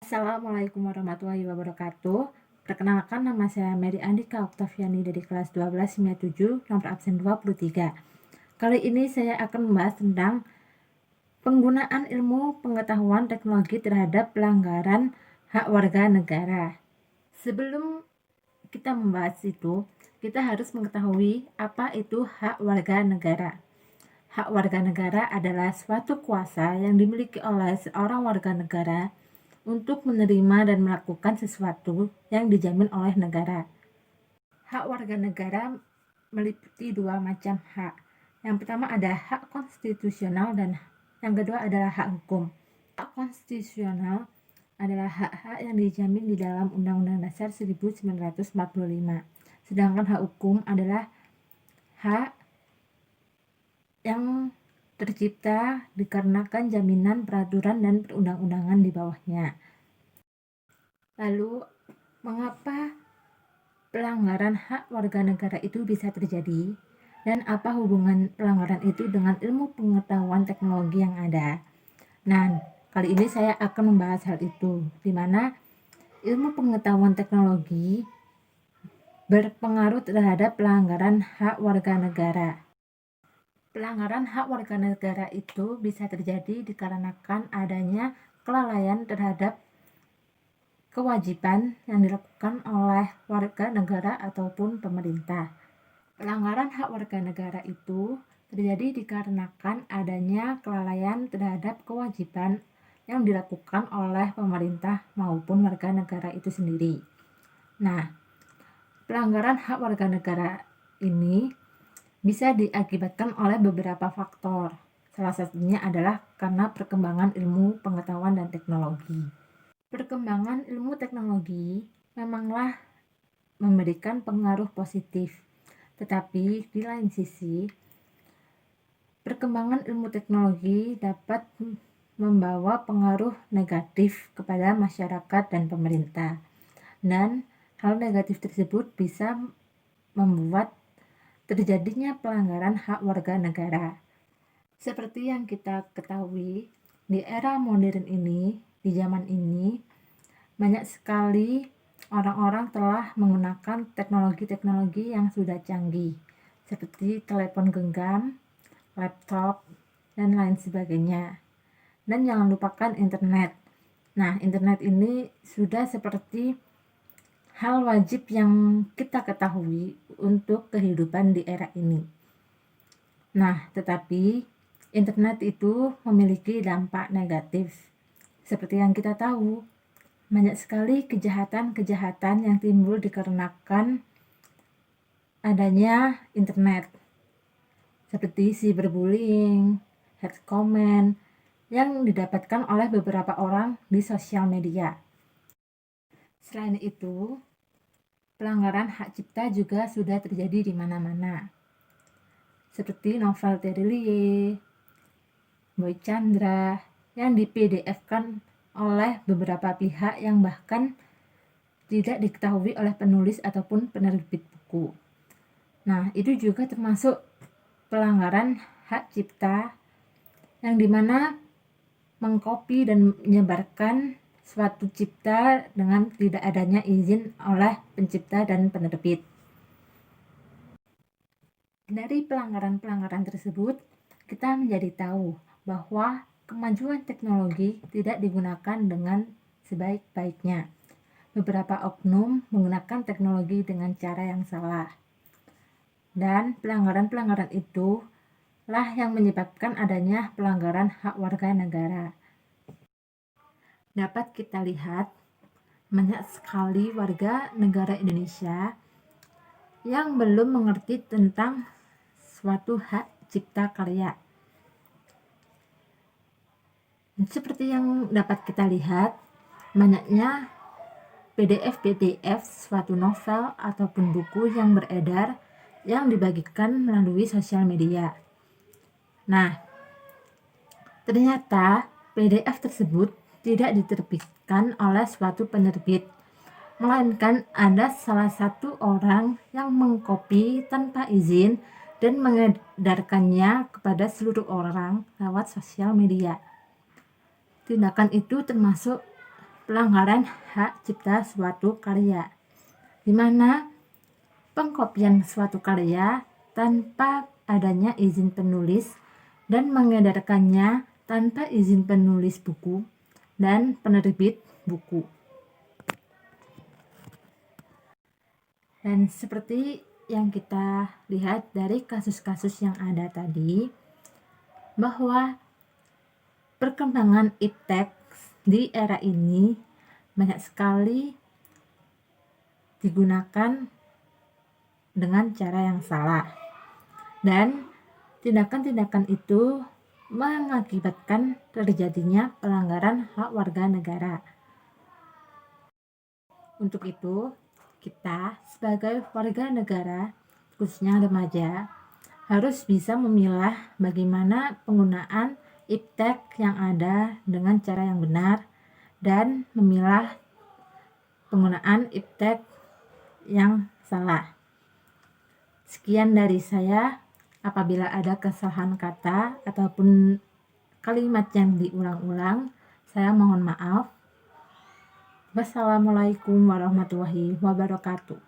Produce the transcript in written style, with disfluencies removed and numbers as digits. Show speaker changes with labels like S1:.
S1: Assalamualaikum warahmatullahi wabarakatuh. Perkenalkan, nama saya Mary Andika Oktaviani dari kelas 1297, nomor absen 23. Kali ini saya akan membahas tentang penggunaan ilmu pengetahuan teknologi terhadap pelanggaran hak warga negara. Sebelum kita membahas itu, kita harus mengetahui apa itu hak warga negara. Hak warga negara adalah suatu kuasa yang dimiliki oleh seorang warga negara untuk menerima dan melakukan sesuatu yang dijamin oleh negara. Hak warga negara meliputi dua macam hak. Yang pertama ada hak konstitusional dan yang kedua adalah hak hukum. Hak konstitusional adalah hak-hak yang dijamin di dalam Undang-Undang Dasar 1945. Sedangkan hak hukum adalah hak yang tercipta dikarenakan jaminan peraturan dan perundang-undangan di bawahnya. Lalu, mengapa pelanggaran hak warga negara itu bisa terjadi? Dan apa hubungan pelanggaran itu dengan ilmu pengetahuan teknologi yang ada? Nah, kali ini saya akan membahas hal itu, di mana ilmu pengetahuan teknologi berpengaruh terhadap pelanggaran hak warga negara. Pelanggaran hak warga negara itu bisa terjadi dikarenakan adanya kelalaian terhadap kewajiban yang dilakukan oleh warga negara ataupun pemerintah. Pelanggaran hak warga negara itu terjadi dikarenakan adanya kelalaian terhadap kewajiban yang dilakukan oleh pemerintah maupun warga negara itu sendiri. Nah, pelanggaran hak warga negara ini bisa diakibatkan oleh beberapa faktor. Salah satunya adalah karena perkembangan ilmu pengetahuan dan teknologi. Perkembangan ilmu teknologi memanglah memberikan pengaruh positif, tetapi di lain sisi, perkembangan ilmu teknologi dapat membawa pengaruh negatif kepada masyarakat dan pemerintah. Dan hal negatif tersebut bisa membuat terjadinya pelanggaran hak warga negara. Seperti yang kita ketahui, di era modern ini, di zaman ini, banyak sekali orang-orang telah menggunakan teknologi-teknologi yang sudah canggih, seperti telepon genggam, laptop, dan lain sebagainya. Dan jangan lupakan internet. Nah, internet ini sudah seperti hal wajib yang kita ketahui untuk kehidupan di era ini. Nah, tetapi internet itu memiliki dampak negatif. Seperti yang kita tahu, banyak sekali kejahatan-kejahatan yang timbul dikarenakan adanya internet. Seperti cyberbullying, hate comment, yang didapatkan oleh beberapa orang di sosial media. Selain itu, pelanggaran hak cipta juga sudah terjadi di mana-mana. Seperti novel Terelie, Boy Chandra, yang di PDF-kan oleh beberapa pihak yang bahkan tidak diketahui oleh penulis ataupun penerbit buku. Nah, itu juga termasuk pelanggaran hak cipta yang dimana mengcopy dan menyebarkan suatu cipta dengan tidak adanya izin oleh pencipta dan penerbit. Dari pelanggaran-pelanggaran tersebut, kita menjadi tahu bahwa kemajuan teknologi tidak digunakan dengan sebaik-baiknya. Beberapa oknum menggunakan teknologi dengan cara yang salah. Dan pelanggaran-pelanggaran itu lah yang menyebabkan adanya pelanggaran hak warga negara. Dapat kita lihat, banyak sekali warga negara Indonesia yang belum mengerti tentang suatu hak cipta karya. Seperti yang dapat kita lihat, banyaknya PDF suatu novel ataupun buku yang beredar yang dibagikan melalui sosial media. Nah, ternyata PDF tersebut tidak diterbitkan oleh suatu penerbit, melainkan ada salah satu orang yang mengcopy tanpa izin dan mengedarkannya kepada seluruh orang lewat sosial media. Tindakan itu termasuk pelanggaran hak cipta suatu karya, di mana pengkopian suatu karya tanpa adanya izin penulis dan mengedarkannya tanpa izin penulis buku dan penerbit buku. Dan seperti yang kita lihat dari kasus-kasus yang ada tadi, bahwa perkembangan iptek di era ini banyak sekali digunakan dengan cara yang salah, dan tindakan-tindakan itu mengakibatkan terjadinya pelanggaran hak warga negara. Untuk itu, kita sebagai warga negara, khususnya remaja, harus bisa memilah bagaimana penggunaan iptek yang ada dengan cara yang benar dan memilah penggunaan iptek yang salah. Sekian dari saya. Apabila ada kesalahan kata ataupun kalimat yang diulang-ulang, saya mohon maaf. Wassalamualaikum warahmatullahi wabarakatuh.